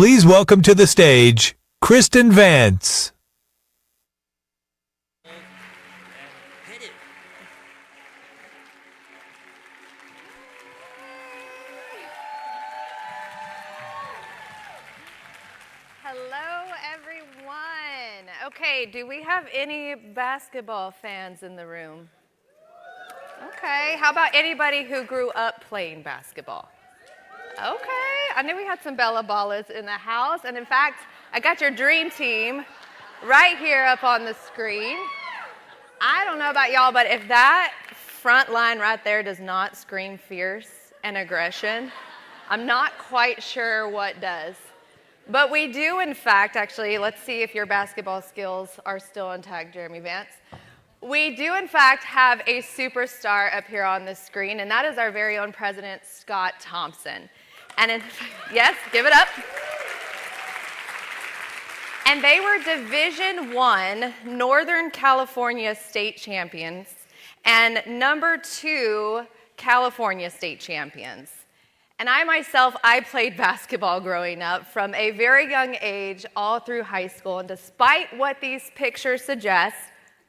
Please welcome to the stage, Kristen Vance. Hello, everyone. Okay, do we have any basketball fans in the room? Okay, how about anybody who grew up playing basketball? Okay, I knew we had some Bella Ballas in the house, and in fact, I got your dream team right here up on the screen. I don't know about y'all, but if that front line right there does not scream fierce and aggression, I'm not quite sure what does. But we do, in fact, actually, let's see if your basketball skills are still intact, Jeremy Vance. We do, in fact, have a superstar up here on the screen, and that is our very own president, Scott Thompson. And yes, give it up. And they were Division I Northern California state champions and number 2 California state champions. And I played basketball growing up from a very young age all through high school. And despite what these pictures suggest,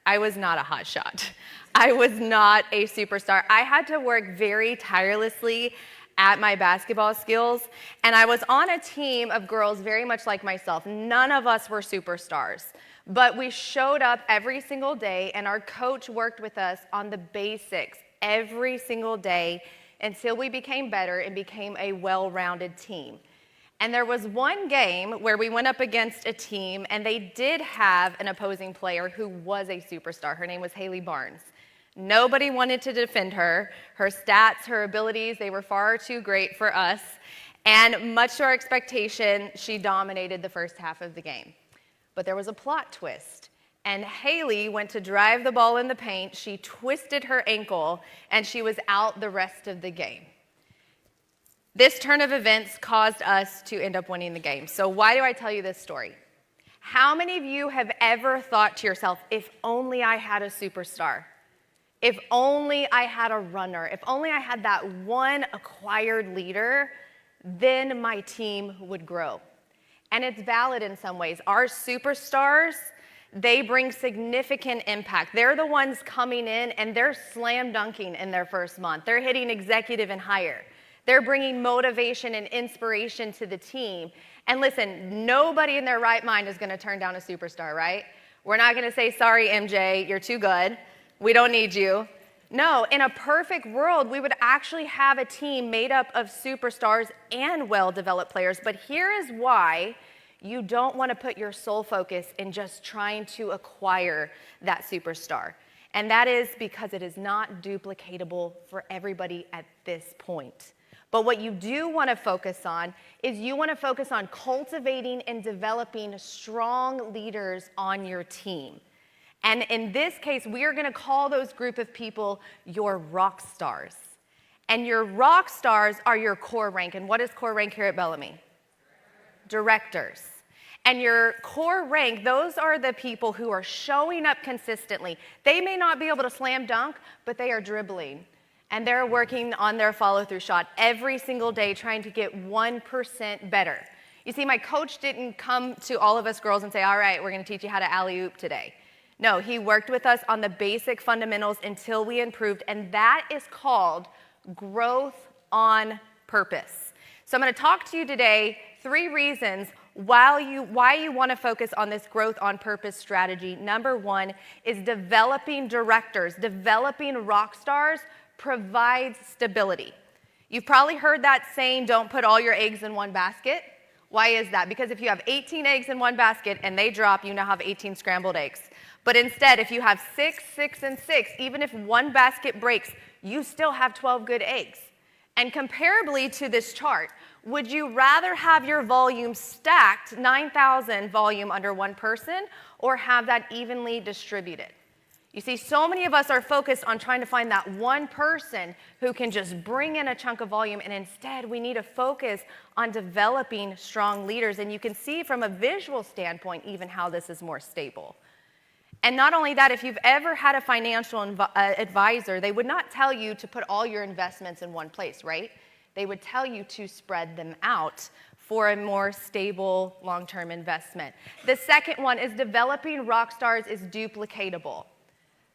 I was not a hot shot. I was not a superstar. I had to work very tirelessly at my basketball skills. And I was on a team of girls very much like myself. None of us were superstars. But we showed up every single day, and our coach worked with us on the basics every single day until we became better and became a well-rounded team. And there was one game where we went up against a team, and they did have an opposing player who was a superstar. Her name was Haley Barnes. Nobody wanted to defend her. Her stats, her abilities, they were far too great for us. And much to our expectation, she dominated the first half of the game. But there was a plot twist. And Haley went to drive the ball in the paint. She twisted her ankle, and she was out the rest of the game. This turn of events caused us to end up winning the game. So why do I tell you this story? How many of you have ever thought to yourself, if only I had a superstar? If only I had a runner? If only I had that one acquired leader, then my team would grow. And it's valid in some ways. Our superstars, they bring significant impact. They're the ones coming in, and they're slam dunking in their first month. They're hitting executive and higher. They're bringing motivation and inspiration to the team. And listen, nobody in their right mind is going to turn down a superstar, right? We're not going to say, sorry, MJ, you're too good. We don't need you. No, in a perfect world, we would actually have a team made up of superstars and well-developed players. But here is why you don't want to put your sole focus in just trying to acquire that superstar. And that is because it is not duplicatable for everybody at this point. But what you do want to focus on is you want to focus on cultivating and developing strong leaders on your team. And in this case, we are going to call those group of people your rock stars. And your rock stars are your core rank. And what is core rank here at Bellamy? Directors. And your core rank, those are the people who are showing up consistently. They may not be able to slam dunk, but they are dribbling. And they're working on their follow-through shot every single day, trying to get 1% better. You see, my coach didn't come to all of us girls and say, all right, we're going to teach you how to alley-oop today. No, he worked with us on the basic fundamentals until we improved, and that is called growth on purpose. So I'm going to talk to you today 3 reasons why you want to focus on this growth on purpose strategy. Number 1 is developing directors, developing rock stars provides stability. You've probably heard that saying, don't put all your eggs in one basket. Why is that? Because if you have 18 eggs in one basket and they drop, you now have 18 scrambled eggs. But instead, if you have 6, 6, and 6, even if one basket breaks, you still have 12 good eggs. And comparably to this chart, would you rather have your volume stacked, 9,000 volume under one person, or have that evenly distributed? You see, so many of us are focused on trying to find that one person who can just bring in a chunk of volume, and instead we need to focus on developing strong leaders. And you can see from a visual standpoint even how this is more stable. And not only that, if you've ever had a financial advisor, they would not tell you to put all your investments in one place, right? They would tell you to spread them out for a more stable long-term investment. The second one is developing rock stars is duplicatable.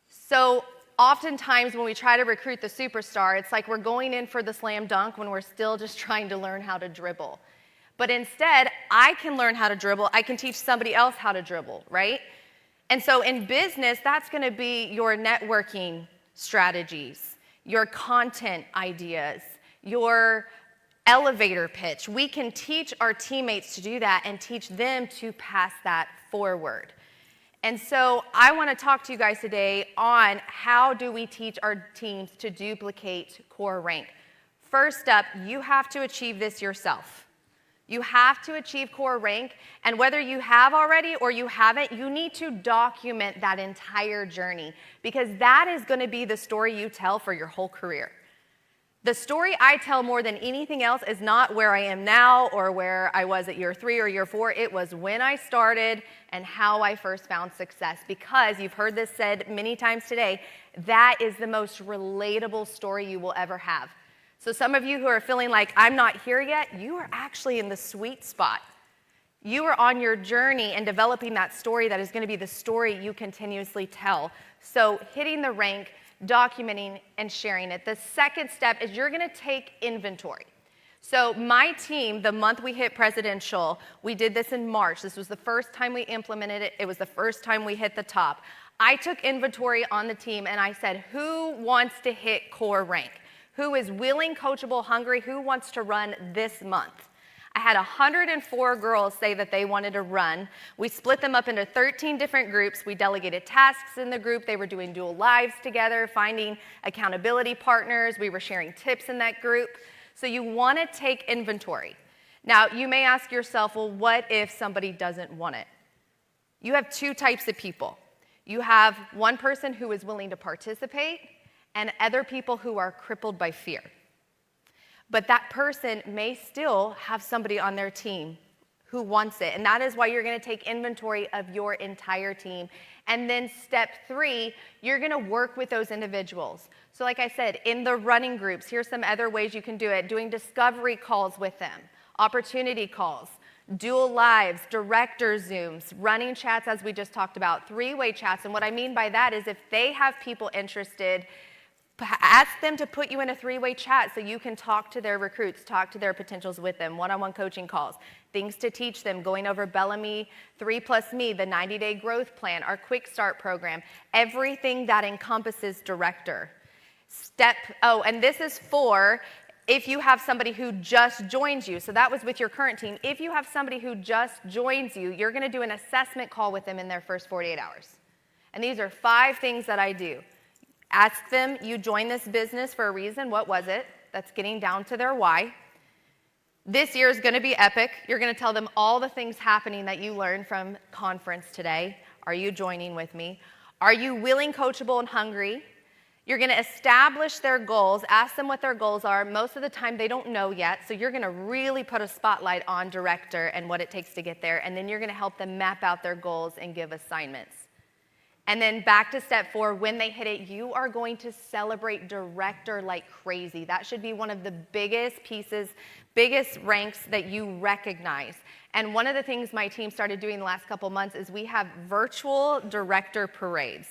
So oftentimes when we try to recruit the superstar, it's like we're going in for the slam dunk when we're still just trying to learn how to dribble. But instead, I can learn how to dribble. I can teach somebody else how to dribble, right? And so in business, that's going to be your networking strategies, your content ideas, your elevator pitch. We can teach our teammates to do that and teach them to pass that forward. And so I want to talk to you guys today on how do we teach our teams to duplicate core rank. First up, you have to achieve this yourself. You have to achieve core rank, and whether you have already or you haven't, you need to document that entire journey, because that is going to be the story you tell for your whole career. The story I tell more than anything else is not where I am now or where I was at year 3 or year 4. It was when I started and how I first found success, because you've heard this said many times today, that is the most relatable story you will ever have. So some of you who are feeling like I'm not here yet, you are actually in the sweet spot. You are on your journey and developing that story that is going to be the story you continuously tell. So hitting the rank, documenting, and sharing it. The second step is you're going to take inventory. So my team, the month we hit presidential, we did this in March. This was the first time we implemented it. It was the first time we hit the top. I took inventory on the team and I said, who wants to hit core rank? Who is willing, coachable, hungry? Who wants to run this month? I had 104 girls say that they wanted to run. We split them up into 13 different groups. We delegated tasks in the group. They were doing dual lives together, finding accountability partners. We were sharing tips in that group. So you want to take inventory. Now, you may ask yourself, well, what if somebody doesn't want it? You have two types of people. You have one person who is willing to participate, and other people who are crippled by fear. But that person may still have somebody on their team who wants it, and that is why you're going to take inventory of your entire team. And then step 3, you're going to work with those individuals. So like I said, in the running groups, here's some other ways you can do it. Doing discovery calls with them, opportunity calls, dual lives, director Zooms, running chats as we just talked about, 3-way chats. And what I mean by that is if they have people interested, ask them to put you in a 3-way chat so you can talk to their recruits, talk to their potentials with them, one-on-one coaching calls, things to teach them, going over Bellamy 3+Me, the 90-day growth plan, our quick start program, everything that encompasses director. And this is for if you have somebody who just joins you. So that was with your current team. If you have somebody who just joins you, you're going to do an assessment call with them in their first 48 hours. And these are 5 things that I do. Ask them, you joined this business for a reason. What was it? That's getting down to their why. This year is going to be epic. You're going to tell them all the things happening that you learned from conference today. Are you joining with me? Are you willing, coachable, and hungry? You're going to establish their goals. Ask them what their goals are. Most of the time, they don't know yet. So you're going to really put a spotlight on director and what it takes to get there. And then you're going to help them map out their goals and give assignments. And then back to step 4, when they hit it, you are going to celebrate director like crazy. That should be one of the biggest pieces, biggest ranks that you recognize. And one of the things my team started doing the last couple months is we have virtual director parades.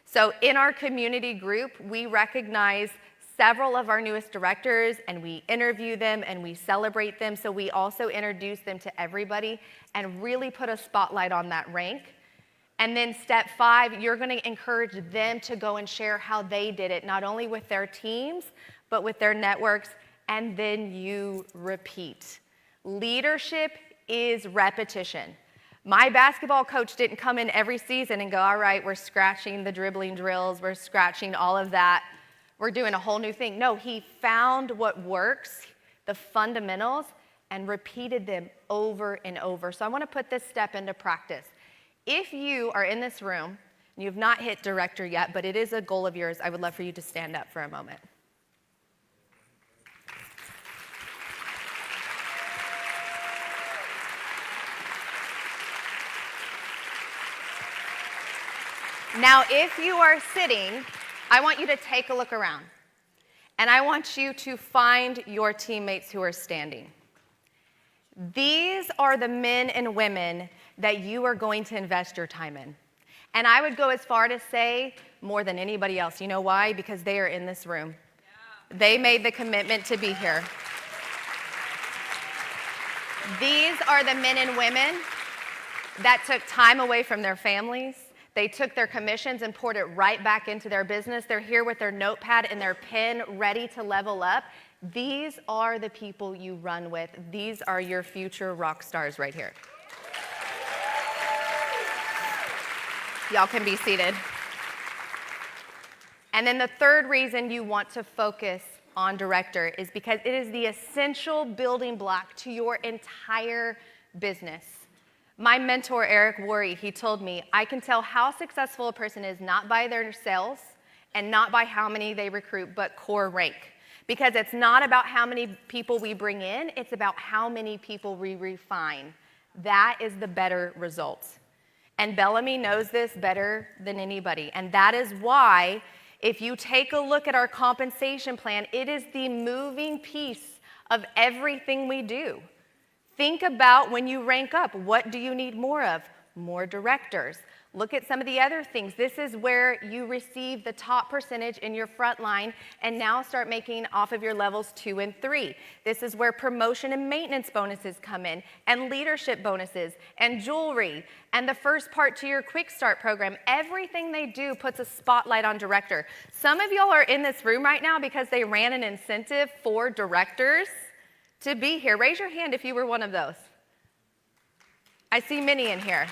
So in our community group, we recognize several of our newest directors, and we interview them and we celebrate them. So we also introduce them to everybody and really put a spotlight on that rank. And then step 5, you're going to encourage them to go and share how they did it, not only with their teams, but with their networks, and then you repeat. Leadership is repetition. My basketball coach didn't come in every season and go, all right, we're scratching the dribbling drills, we're scratching all of that, we're doing a whole new thing. No, he found what works, the fundamentals, and repeated them over and over. So I want to put this step into practice. If you are in this room and you have not hit director yet, but it is a goal of yours, I would love for you to stand up for a moment. Now, if you are sitting, I want you to take a look around. And I want you to find your teammates who are standing. These are the men and women that you are going to invest your time in. And I would go as far to say more than anybody else. You know why? Because they are in this room. They made the commitment to be here. These are the men and women that took time away from their families. They took their commissions and poured it right back into their business. They're here with their notepad and their pen ready to level up. These are the people you run with. These are your future rock stars right here. Y'all can be seated. And then the third reason you want to focus on director is because it is the essential building block to your entire business. My mentor, Eric Worre, he told me, I can tell how successful a person is not by their sales and not by how many they recruit, but core rank. Because it's not about how many people we bring in, it's about how many people we refine. That is the better result. And Bellamy knows this better than anybody. And that is why, if you take a look at our compensation plan, it is the moving piece of everything we do. Think about when you rank up, what do you need more of? More directors. Look at some of the other things. This is where you receive the top percentage in your front line and now start making off of your levels 2 and 3. This is where promotion and maintenance bonuses come in, and leadership bonuses, and jewelry, and the first part to your quick start program. Everything they do puts a spotlight on director. Some of y'all are in this room right now because they ran an incentive for directors to be here. Raise your hand if you were one of those. I see many in here.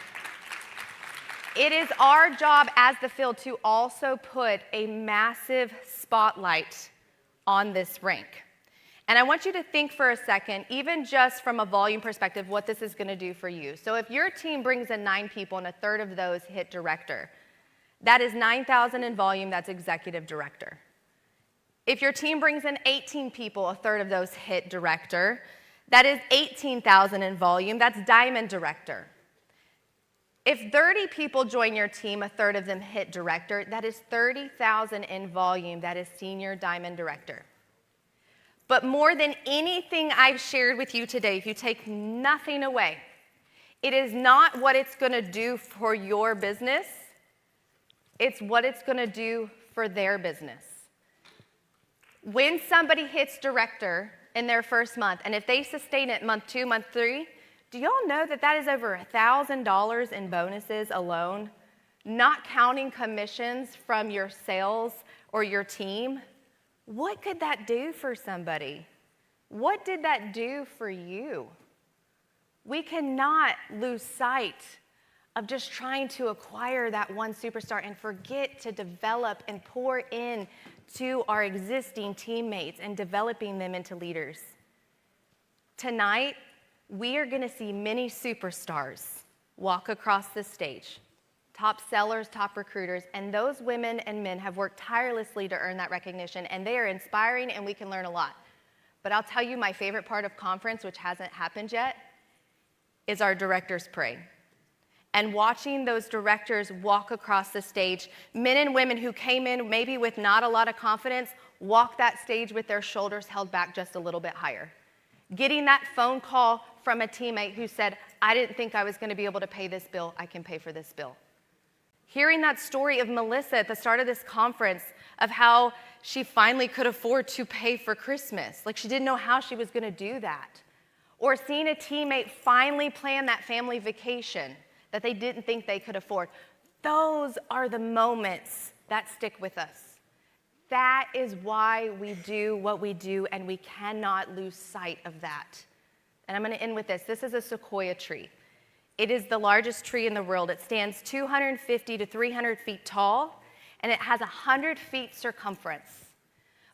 It is our job as the field to also put a massive spotlight on this rank. And I want you to think for a second, even just from a volume perspective, what this is going to do for you. So if your team brings in 9 people and a third of those hit director, that is 9,000 in volume, that's executive director. If your team brings in 18 people, a third of those hit director, that is 18,000 in volume, that's diamond director. If 30 people join your team, a third of them hit director, that is 30,000 in volume, that is senior diamond director. But more than anything I've shared with you today, if you take nothing away, it is not what it's going to do for your business, it's what it's going to do for their business. When somebody hits director in their first month, and if they sustain it month 2, month 3, do y'all know that that is over $1,000 in bonuses alone, not counting commissions from your sales or your team? What could that do for somebody? What did that do for you? We cannot lose sight of just trying to acquire that one superstar and forget to develop and pour in to our existing teammates and developing them into leaders. Tonight, we are going to see many superstars walk across the stage, top sellers, top recruiters, and those women and men have worked tirelessly to earn that recognition, and they are inspiring, and we can learn a lot. But I'll tell you my favorite part of conference, which hasn't happened yet, is our directors pray. And watching those directors walk across the stage, men and women who came in maybe with not a lot of confidence, walk that stage with their shoulders held back just a little bit higher. Getting that phone call from a teammate who said, I didn't think I was going to be able to pay this bill. I can pay for this bill. Hearing that story of Melissa at the start of this conference of how she finally could afford to pay for Christmas. Like she didn't know how she was going to do that. Or seeing a teammate finally plan that family vacation that they didn't think they could afford. Those are the moments that stick with us. That is why we do what we do, and we cannot lose sight of that. And I'm going to end with this. This is a sequoia tree. It is the largest tree in the world. It stands 250 to 300 feet tall, and it has 100 feet circumference.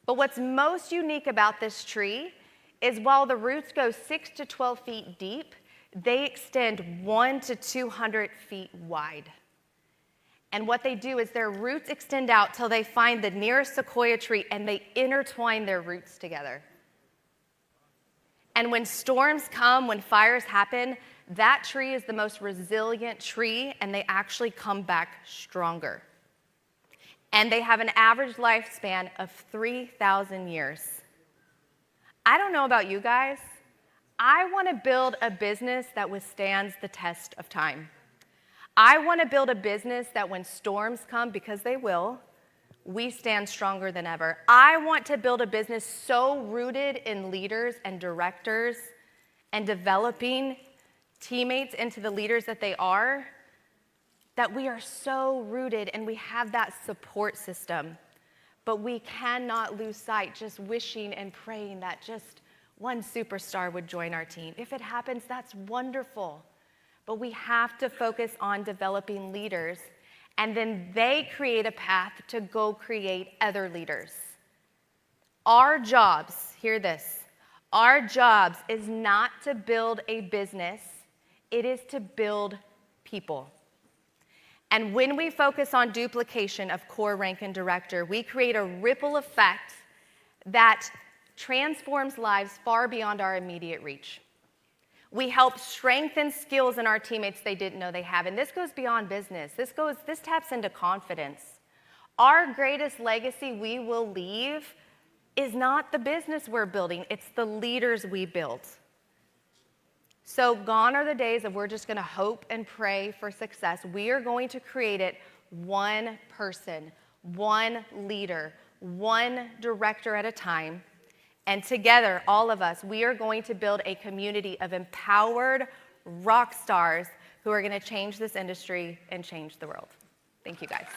But what's most unique about this tree is while the roots go 6 to 12 feet deep, they extend 1 to 200 feet wide. And what they do is their roots extend out till they find the nearest sequoia tree and they intertwine their roots together. And when storms come, when fires happen, that tree is the most resilient tree and they actually come back stronger. And they have an average lifespan of 3,000 years. I don't know about you guys. I want to build a business that withstands the test of time. I want to build a business that when storms come, because they will, we stand stronger than ever. I want to build a business so rooted in leaders and directors and developing teammates into the leaders that they are, that we are so rooted and we have that support system. But we cannot lose sight just wishing and praying that just one superstar would join our team. If it happens, that's wonderful. But we have to focus on developing leaders, and then they create a path to go create other leaders. Our jobs, hear this, our jobs is not to build a business, it is to build people. And when we focus on duplication of core, rank, and director, we create a ripple effect that transforms lives far beyond our immediate reach. We help strengthen skills in our teammates they didn't know they have. And this goes beyond business. This taps into confidence. Our greatest legacy we will leave is not the business we're building, it's the leaders we build. So gone are the days of we're just going to hope and pray for success. We are going to create it one person, one leader, one director at a time. And together, all of us, we are going to build a community of empowered rock stars who are going to change this industry and change the world. Thank you, guys.